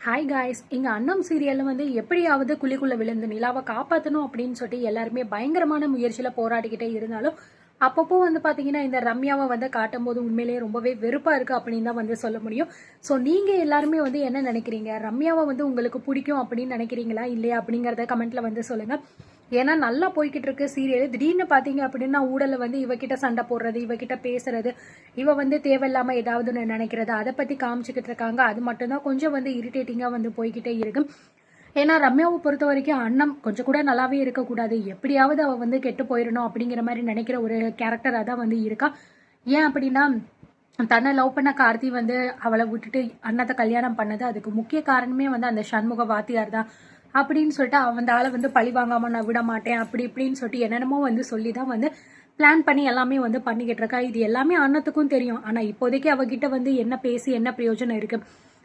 Hi guys, இங்க அன்னம் சீரியல்ல வந்து எப்படியாவது குழிக்குள்ள விழுந்து நிலாவை காப்பாற்றணும் அப்படின்னு சொல்லிட்டு எல்லாருமே பயங்கரமான முயற்சியில போராடிக்கிட்டே இருந்தாலும் அப்பப்போ வந்து பாத்தீங்கன்னா இந்த ரம்யாவை வந்து காட்டும் போது உண்மையிலேயே ரொம்பவே வெறுப்பா இருக்கு அப்படின்னு தான் வந்து சொல்ல முடியும். ஸோ நீங்க எல்லாருமே வந்து என்ன நினைக்கிறீங்க? ரம்யாவை வந்து உங்களுக்கு பிடிக்கும் அப்படின்னு நினைக்கிறீங்களா இல்லையா அப்படிங்கறத கமெண்ட்ல வந்து சொல்லுங்க. ஏன்னா நல்லா போய்கிட்டு இருக்கு சீரியல். திடீர்னு பாத்தீங்க அப்படின்னா ஊடல வந்து இவகிட்ட சண்டை போடுறது, இவகிட்ட பேசுறது, இவ வந்து தேவையில்லாம ஏதாவது நினைக்கிறது, அதை பத்தி காமிச்சுக்கிட்டு இருக்காங்க. அது மட்டும்தான் கொஞ்சம் வந்து இரிட்டேட்டிங்கா வந்து போய்கிட்டே இருக்கு. ஏன்னா ரம்யாவை பொறுத்த வரைக்கும் அண்ணம் கொஞ்சம் கூட நல்லாவே இருக்கக்கூடாது, எப்படியாவது அவ வந்து கெட்டு போயிடணும் அப்படிங்கிற மாதிரி நினைக்கிற ஒரு கேரக்டரா தான் வந்து இருக்கா. ஏன் அப்படின்னா தன்னை லவ் பண்ண கார்த்தி வந்து அவளை விட்டுட்டு அண்ணத்தை கல்யாணம் பண்ணது, அதுக்கு முக்கிய காரணமே வந்து அந்த சண்முக வாத்தியார் தான் அப்படின்னு சொல்லிட்டு அவன் ஆளை வந்து பழி வாங்காம நான் விட மாட்டேன் அப்படி இப்படின்னு சொல்லிட்டு என்னென்னமோ வந்து சொல்லி தான் வந்து பிளான் பண்ணி எல்லாமே வந்து பண்ணிக்கிட்டு இருக்கா. இது எல்லாமே அண்ணத்துக்கும் தெரியும். ஆனா இப்போதைக்கு அவகிட்ட வந்து என்ன பேசி என்ன பிரயோஜனம் இருக்கு?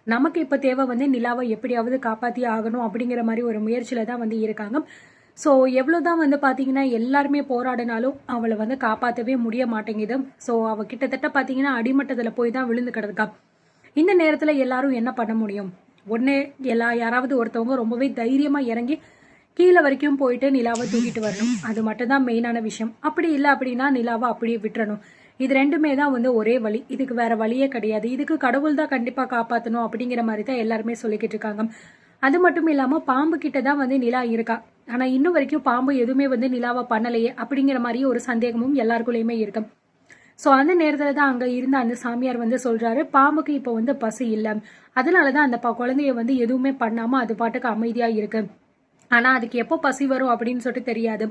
நமக்கு இப்ப தேவை வந்து நிலாவை எப்படியாவது காப்பாத்தி ஆகணும் அப்படிங்கிற மாதிரி ஒரு முயற்சியில தான் வந்து இருக்காங்க. ஸோ எவ்வளவுதான் வந்து பாத்தீங்கன்னா எல்லாருமே போராடினாலும் அவளை வந்து காப்பாற்றவே முடிய மாட்டேங்குது. ஸோ அவ கிட்டத்தட்ட பாத்தீங்கன்னா அடிமட்டத்துல போய் தான் விழுந்து கிடக்கா. இந்த நேரத்துல எல்லாரும் என்ன பண்ண முடியும்? ஒன்னு யாராவது ஒருத்தவங்க ரொம்பவே தைரியமா இறங்கி கீழே வரைக்கும் போயிட்டு நிலாவை தூக்கிட்டு வரணும். அது மட்டும் தான் மெயினான விஷயம். அப்படி இல்லை அப்படின்னா நிலாவை அப்படியே விட்டுறணும். இது ரெண்டுமே தான் வந்து ஒரே வழி. இதுக்கு வேற வழியே கிடையாது. இதுக்கு கடவுள் தான் கண்டிப்பா காப்பாற்றணும் அப்படிங்கிற மாதிரி தான் எல்லாருமே சொல்லிக்கிட்டு இருக்காங்க. அது மட்டும் இல்லாம பாம்பு கிட்ட தான் வந்து நிலா இருக்கா. ஆனா இன்னும் வரைக்கும் பாம்பு எதுவுமே வந்து நிலாவை பண்ணலையே அப்படிங்கிற மாதிரி ஒரு சந்தேகமும் எல்லாருக்குள்ளயுமே இருக்கு. ஸோ அந்த நேரத்தில் தான் அங்கே இருந்த அந்த சாமியார் வந்து சொல்றாரு, பாம்புக்கு இப்போ வந்து பசி இல்லை, அதனால தான் அந்த குழந்தைய வந்து எதுவுமே பண்ணாம அது பாட்டுக்கு அமைதியா இருக்கு. ஆனா அதுக்கு எப்போ பசி வரும் அப்படின்னு சொல்லிட்டு தெரியாது.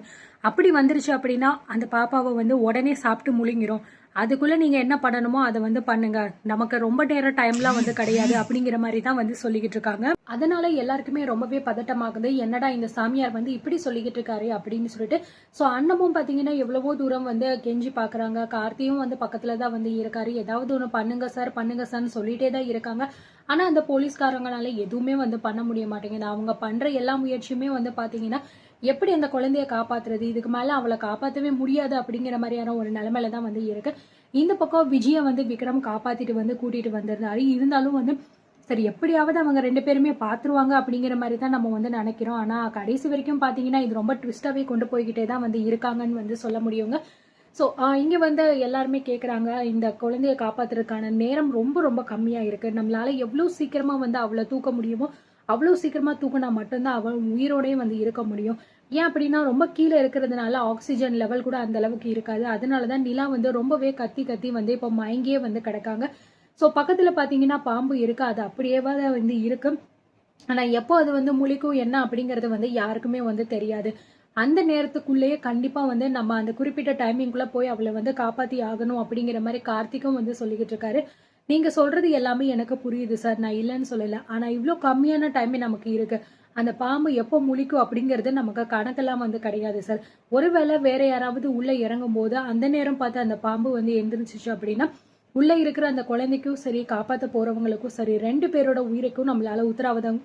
அப்படி வந்துருச்சு அப்படின்னா அந்த பாப்பாவை வந்து உடனே சாப்பிட்டு முழுங்கிரும். அதுக்குள்ள நீங்க என்ன பண்ணணுமோ அதை வந்து பண்ணுங்க, நமக்கு ரொம்ப நேரம் டைம்லாம் வந்து கிடையாது அப்படிங்கிற மாதிரி தான் வந்து சொல்லிக்கிட்டு இருக்காங்க. அதனால எல்லாருக்குமே ரொம்பவே பதட்டமாகுது. என்னடா இந்த சாமியார் வந்து இப்படி சொல்லிக்கிட்டு இருக்காரு அப்படின்னு சொல்லிட்டு. ஸோ அண்ணமும் பாத்தீங்கன்னா எவ்வளவோ தூரம் வந்து கெஞ்சி பாக்குறாங்க. கார்த்தியும் வந்து பக்கத்துல தான் வந்து இருக்காரு. ஏதாவது ஒண்ணு பண்ணுங்க சார்னு சொல்லிட்டே தான் இருக்காங்க. ஆனா அந்த போலீஸ்காரங்களால எதுவுமே வந்து பண்ண முடிய மாட்டேங்குது. அவங்க பண்ற எல்லா முயற்சியுமே வந்து பாத்தீங்கன்னா எப்படி அந்த குழந்தைய காப்பாத்துறது, இதுக்கு மேல அவளை காப்பாற்றவே முடியாது அப்படிங்கிற மாதிரியான ஒரு நிலைமையில தான் வந்து இருக்கு. இந்த பக்கம் விஜய வந்து விக்ரம் காப்பாத்திட்டு வந்து கூட்டிட்டு வந்திருந்தாரு. இருந்தாலும் வந்து சரி எப்படியாவது அவங்க ரெண்டு பேருமே பாத்துருவாங்க அப்படிங்கிற மாதிரி தான் நம்ம வந்து நினைக்கிறோம். ஆனா கடைசி வரைக்கும் பாத்தீங்கன்னா இது ரொம்ப ட்விஸ்டாவே கொண்டு போய்கிட்டே தான் வந்து இருக்காங்கன்னு வந்து சொல்ல முடியுங்க. ஸோ இங்க வந்து எல்லாருமே கேட்குறாங்க, இந்த குழந்தைய காப்பாத்துறதுக்கான நேரம் ரொம்ப ரொம்ப கம்மியா இருக்கு. நம்மளால எவ்வளவு சீக்கிரமா வந்து அவளை தூக்க முடியுமோ அவ்வளவு சீக்கிரமா தூக்கினா மட்டும்தான் அவள் உயிரோடய வந்து இருக்க முடியும். ஏன் அப்படின்னா ரொம்ப கீழே இருக்கிறதுனால ஆக்சிஜன் லெவல் கூட அந்த அளவுக்கு இருக்காது. அதனாலதான் நிலா வந்து ரொம்பவே கத்தி கத்தி வந்து இப்போ மயங்கியே வந்து கிடக்காங்க. ஸோ பக்கத்துல பாத்தீங்கன்னா பாம்பு இருக்கு, அது அப்படியேவா வந்து இருக்கு. ஆனா எப்போ அது வந்து முழிக்கும் என்ன அப்படிங்கறது வந்து யாருக்குமே வந்து தெரியாது. அந்த நேரத்துக்குள்ளேயே கண்டிப்பா வந்து நம்ம அந்த குறிப்பிட்ட டைமிங்குள்ள போய் அவளை வந்து காப்பாத்தி ஆகணும் அப்படிங்கிற மாதிரி கார்த்திக்கும் வந்து சொல்லிக்கிட்டு இருக்காரு. நீங்க சொல்றது எல்லாமே எனக்கு புரியுது சார், நான் இல்லைன்னு சொல்லல. ஆனா இவ்வளவு கம்மியான டைமே நமக்கு இருக்கு. அந்த பாம்பு எப்போ முழிக்கும் அப்படிங்கறது நமக்கு கணக்கெல்லாம் வந்து கிடையாது சார். ஒருவேளை வேற யாராவது உள்ள இறங்கும் போது அந்த நேரம் பார்த்து அந்த பாம்பு வந்து எந்திரிச்சிச்சு அப்படின்னா உள்ள இருக்கிற அந்த குழந்தைக்கும் சரி, காப்பாத்த போறவங்களுக்கும் சரி, ரெண்டு பேரோட உயிருக்கும் நம்மளால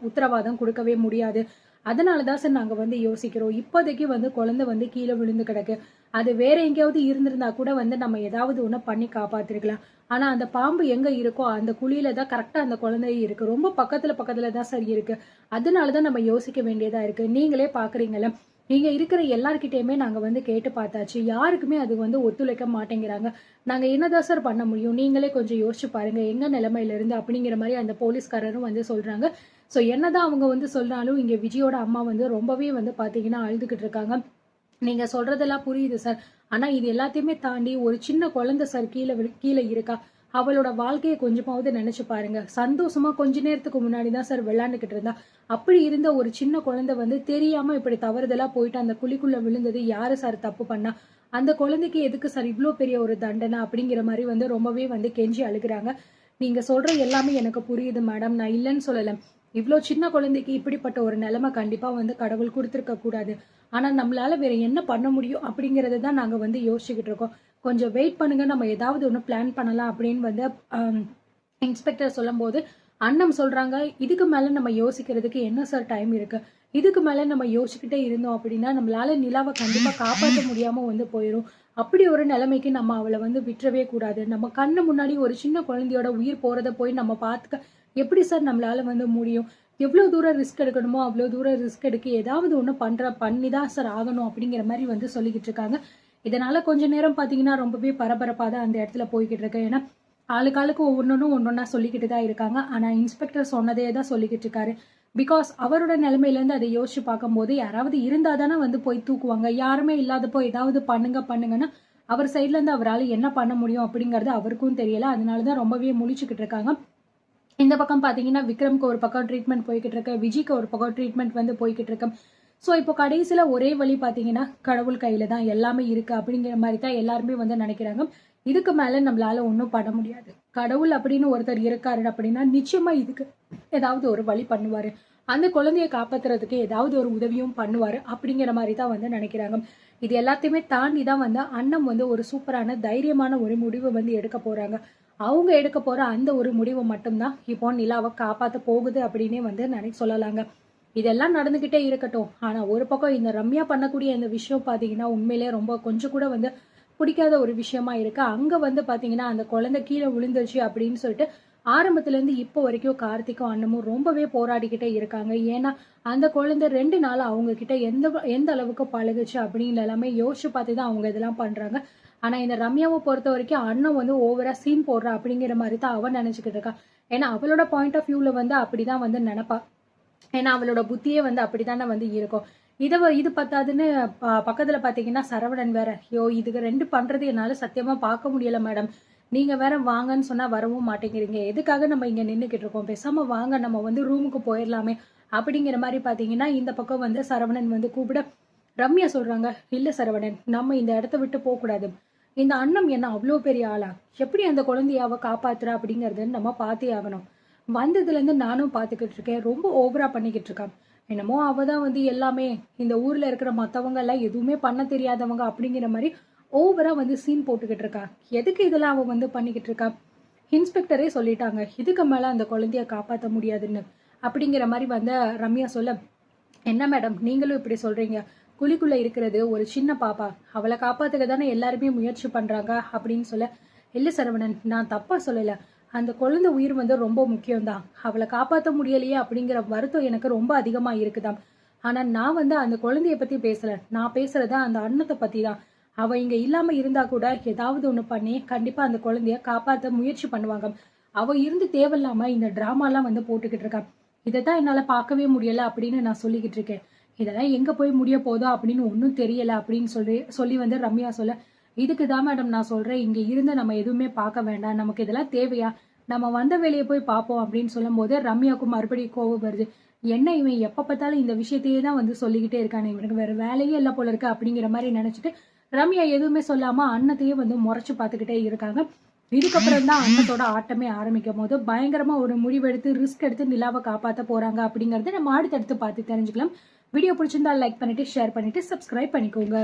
உத்தரவாதம் கொடுக்கவே முடியாது. அதனாலதான் சார் நாங்க வந்து யோசிக்கிறோம். இப்போதைக்கு வந்து குழந்தை வந்து கீழே விழுந்து கிடக்கு. அது வேற எங்கேயாவது இருந்திருந்தா கூட வந்து நம்ம ஏதாவது ஒண்ணு பண்ணி காப்பாத்திருக்கலாம். ஆனா அந்த பாம்பு எங்க இருக்கோ அந்த குழியில தான் கரெக்டா அந்த குழந்தை இருக்கு. ரொம்ப பக்கத்துல தான் சார் இருக்கு. அதனாலதான் நம்ம யோசிக்க வேண்டியதா இருக்கு. நீங்களே பாக்குறீங்கல்ல, நீங்க இருக்கிற எல்லார்கிட்டயுமே நாங்க வந்து கேட்டு பார்த்தாச்சு. யாருக்குமே அது வந்து ஒத்துழைக்க மாட்டேங்கிறாங்க. நாங்க என்னதான் சார் பண்ண முடியும்? நீங்களே கொஞ்சம் யோசிச்சு பாருங்க எங்க நிலைமையில இருந்து அப்படிங்கிற மாதிரி அந்த போலீஸ்காரரும் வந்து சொல்றாங்க. சோ என்னதான் அவங்க வந்து சொன்னாலும் இங்க விஜயோட அம்மா வந்து ரொம்பவே வந்து பாத்தீங்கன்னா அழுதுகிட்டு இருக்காங்க. நீங்க சொல்றதெல்லாம் புரியுது சார். ஆனா இது எல்லாத்தையுமே தாண்டி ஒரு சின்ன குழந்தை சார் கீழே இருக்கா. அவளோட வாழ்க்கையை கொஞ்சமாவது நினைச்சு பாருங்க. சந்தோஷமா கொஞ்ச நேரத்துக்கு முன்னாடிதான் சார் விளையாண்டுகிட்டு இருந்தா. அப்படி இருந்த ஒரு சின்ன குழந்தை வந்து தெரியாம இப்படி தவறுதலா போயிட்டு அந்த குழிக்குள்ள விழுந்தது யாரு சார் தப்பு பண்ணா? அந்த குழந்தைக்கு எதுக்கு சார் இவ்வளவு பெரிய ஒரு தண்டனை அப்படிங்கிற மாதிரி வந்து ரொம்பவே வந்து கெஞ்சி அழுகுறாங்க. நீங்க சொல்ற எல்லாமே எனக்கு புரியுது மேடம், நான் இல்லைன்னு சொல்லல. இவ்வளோ சின்ன குழந்தைக்கு இப்படிப்பட்ட ஒரு நிலைமை கண்டிப்பா வந்து கடவுள் கொடுத்துருக்க கூடாது. ஆனா நம்மளால வேற என்ன பண்ண முடியும் அப்படிங்கறத தான் நாங்க வந்து யோசிச்சுக்கிட்டு இருக்கோம். கொஞ்சம் வெயிட் பண்ணுங்க, நம்ம ஏதாவது ஒண்ணு பிளான் பண்ணலாம் அப்படின்னு வந்து இன்ஸ்பெக்டர் சொல்லும் போது அண்ணம் சொல்றாங்க, இதுக்கு மேல நம்ம யோசிக்கிறதுக்கு என்ன சார் டைம் இருக்கு? இதுக்கு மேல நம்ம யோசிச்சுக்கிட்டே இருந்தோம் அப்படின்னா நம்மளால நிலாவை கண்டிப்பா காப்பாற்ற முடியாம வந்து போயிடும். அப்படி ஒரு நிலைமைக்கு நம்ம அவளை வந்து விட்டுறவே கூடாது. நம்ம கண்ணு முன்னாடி ஒரு சின்ன குழந்தையோட உயிர் போறதை போய் நம்ம பார்த்துக்க எப்படி சார் நம்மளால வந்து முடியும்? எவ்வளோ தூரம் ரிஸ்க் எடுக்கணுமோ அவ்வளோ தூரம் ரிஸ்க் எடுக்க ஏதாவது ஒன்று பண்ணி தான் சார் ஆகணும் அப்படிங்கிற மாதிரி வந்து சொல்லிக்கிட்டு இருக்காங்க. இதனால கொஞ்ச நேரம் பார்த்தீங்கன்னா ரொம்பவே பரபரப்பாக தான் அந்த இடத்துல போய்கிட்டு இருக்கு. ஏன்னா ஆளுக்காளுக்கு ஒவ்வொன்றா சொல்லிக்கிட்டு தான் இருக்காங்க. ஆனால் இன்ஸ்பெக்டர் சொன்னதே தான் சொல்லிக்கிட்டு இருக்காரு. பிகாஸ் அவரோட நிலைமையிலேருந்து அதை யோசிச்சு பார்க்கும்போது யாராவது இருந்தால் தானே வந்து போய் தூக்குவாங்க. யாருமே இல்லாதப்போ ஏதாவது பண்ணுங்கன்னா அவர் சைட்லேருந்து அவரால் என்ன பண்ண முடியும் அப்படிங்கிறது அவருக்கும் தெரியல. அதனால தான் ரொம்பவே முழிச்சுக்கிட்டு இருக்காங்க. இந்த பக்கம் பார்த்தீங்கன்னா விக்ரம்க்கு ஒரு பக்கம் ட்ரீட்மெண்ட் போய்கிட்டு இருக்கு, விஜய்க்கு ஒரு பக்கம் ட்ரீட்மெண்ட் வந்து போய்கிட்டு இருக்கு. ஸோ இப்போ கடைசியில் ஒரே வழி பார்த்தீங்கன்னா கடவுள் கையில் தான் எல்லாமே இருக்குது அப்படிங்கிற மாதிரி தான் எல்லாருமே வந்து நினைக்கிறாங்க. இதுக்கு மேலே நம்மளால ஒன்றும் பண்ண முடியாது. கடவுள் அப்படின்னு ஒருத்தர் இருக்காரு அப்படின்னா நிச்சயமா இதுக்கு ஏதாவது ஒரு வழி பண்ணுவார். அந்த குழந்தைய காப்பாற்றுறதுக்கு ஏதாவது ஒரு உதவியும் பண்ணுவார் அப்படிங்கிற மாதிரி தான் வந்து நினைக்கிறாங்க. இது எல்லாத்தையுமே தாண்டி தான் வந்து அண்ணன் வந்து ஒரு சூப்பரான தைரியமான ஒரு முடிவை வந்து எடுக்க போகிறாங்க. அவங்க எடுக்க போகிற அந்த ஒரு முடிவு மட்டும்தான் இப்போ நிலாவை காப்பாற்ற போகுது அப்படின்னே வந்து சொல்லலாங்க. இதெல்லாம் நடந்துக்கிட்டே இருக்கட்டும். ஆனால் ஒரு பக்கம் இந்த ரம்யா பண்ணக்கூடிய இந்த விஷயம் பார்த்தீங்கன்னா உண்மையிலே ரொம்ப கொஞ்சம் கூட வந்து பிடிக்காத ஒரு விஷயமா இருக்கு. அங்கே வந்து பார்த்தீங்கன்னா அந்த குழந்தை கீழே விழுந்துருச்சு அப்படின்னு சொல்லிட்டு ஆரம்பத்துலேருந்து இப்போ வரைக்கும் கார்த்திக்கும் அண்ணமும் ரொம்பவே போராடிக்கிட்டே இருக்காங்க. ஏன்னா அந்த குழந்தை 2 நாள் அவங்க கிட்ட எந்த அளவுக்கு பழகுச்சு அப்படின்னு எல்லாமே யோசிச்சு பார்த்து தான் அவங்க இதெல்லாம் பண்ணுறாங்க. ஆனால் இந்த ரம்யாவை பொறுத்த வரைக்கும் அண்ணன் வந்து ஓவரா சீன் போடுறா அப்படிங்கிற மாதிரி தான் அவன் நினச்சிக்கிட்டு இருக்கா. ஏன்னா அவளோட பாயிண்ட் ஆஃப் வியூவில் வந்து அப்படிதான் வந்து நினைப்பா. ஏன்னா அவளோட புத்தியே வந்து அப்படித்தானே வந்து இருக்கும். இது பத்தாதுன்னு பக்கத்துல பாத்தீங்கன்னா சரவணன் வேற, இதுக்கு 2 பண்றது என்னால சத்தியமா பார்க்க முடியல மேடம். நீங்க வேற வாங்கன்னு சொன்னா வரவும் மாட்டேங்கிறீங்க. எதுக்காக நம்ம இங்க நின்றுக்கிட்டு இருக்கோம், பேசாம வாங்க நம்ம வந்து ரூமுக்கு போயிடலாமே அப்படிங்கிற மாதிரி பாத்தீங்கன்னா இந்த பக்கம் வந்து சரவணன் வந்து கூப்பிட ரம்யா சொல்றாங்க, இல்ல சரவணன், நம்ம இந்த இடத்த விட்டு போக கூடாது. இந்த அண்ணம் என்ன அவ்வளோ பெரிய ஆளா, எப்படி அந்த குழந்தையாவ காப்பாத்துறா அப்படிங்கறது நம்ம பார்த்தே ஆகணும். வந்ததுல இருந்து நானும் பாத்துக்கிட்டு இருக்கேன், ரொம்ப ஓவரா பண்ணிக்கிட்டு இருக்கான். என்னமோ அவதான் வந்து எல்லாமே, இந்த ஊர்ல இருக்கிற மத்தவங்க எல்லாம் எதுவுமே பண்ண தெரியாதவங்க அப்படிங்கிற மாதிரி ஓவரா வந்து சீன் போட்டுக்கிட்டு இருக்கா. எதுக்கு இதெல்லாம் அவ வந்து பண்ணிக்கிட்டு இருக்கா? இன்ஸ்பெக்டரே சொல்லிட்டாங்க இதுக்கு மேல அந்த குழந்தைய காப்பாற்ற முடியாதுன்னு அப்படிங்கிற மாதிரி வந்து ரம்யா சொல்ல, என்ன மேடம் நீங்களும் இப்படி சொல்றீங்க, குழிக்குள்ள இருக்கிறது ஒரு சின்ன பாப்பா, அவளை காப்பாத்துக்க தானே எல்லாருமே முயற்சி பண்றாங்க அப்படின்னு சொல்ல, இல்ல சரவணன், நான் தப்பா சொல்லல, அந்த குழந்தை உயிர் வந்து ரொம்ப முக்கியம்தான். அவளை காப்பாற்ற முடியலையே அப்படிங்கிற வருத்தம் எனக்கு ரொம்ப அதிகமா இருக்குதான். ஆனா நான் வந்து அந்த குழந்தைய பத்தி பேசல, நான் பேசுறத அந்த அண்ணத்தை பத்தி தான். அவ இங்க இல்லாம இருந்தா கூட ஏதாவது ஒண்ணு பண்ணி கண்டிப்பா அந்த குழந்தைய காப்பாற்ற முயற்சி பண்ணுவாங்க. அவ இருந்து தேவையில்லாம இந்த டிராமாலாம் வந்து போட்டுக்கிட்டு இருக்கா. இதைத்தான் என்னால பார்க்கவே முடியல அப்படின்னு நான் சொல்லிக்கிட்டு இருக்கேன். இதெல்லாம் எங்க போய் முடிய போதோ அப்படின்னு ஒன்னும் தெரியல அப்படின்னு சொல்லி வந்து ரம்யா சொல்ல, இதுக்கு தான் மேடம் நான் சொல்றேன், இங்க இருந்து நம்ம எதுவுமே பார்க்க வேண்டாம், நமக்கு இதெல்லாம் தேவையா, நம்ம வந்த வேலையை போய் பார்ப்போம் அப்படின்னு சொல்லும் போது ரம்யாவுக்கும் மறுபடியும் கோவம் வருது. என்ன இவன் எப்ப பார்த்தாலும் இந்த விஷயத்தையே தான் வந்து சொல்லிக்கிட்டே இருக்கானே, இவனுக்கு வேற வேலையே இல்லை போல இருக்கு அப்படிங்கிற மாதிரி நினைச்சிட்டு ரம்யா எதுவுமே சொல்லாம அன்னத்தையே வந்து முறைச்சு பார்த்துக்கிட்டே இருக்காங்க. இதுக்கப்புறம் தான் அன்னத்தோட ஆட்டமே ஆரம்பிக்கும் போது பயங்கரமா ஒரு முடிவெடுத்து ரிஸ்க் எடுத்து நிலாவை காப்பாற்ற போறாங்க அப்படிங்கறத நம்ம அடுத்தடுத்து பார்த்து தெரிஞ்சுக்கலாம். வீடியோ பிடிச்சிருந்தா லைக் பண்ணிட்டு ஷேர் பண்ணிட்டு சப்ஸ்கிரைப் பண்ணிக்கோங்க.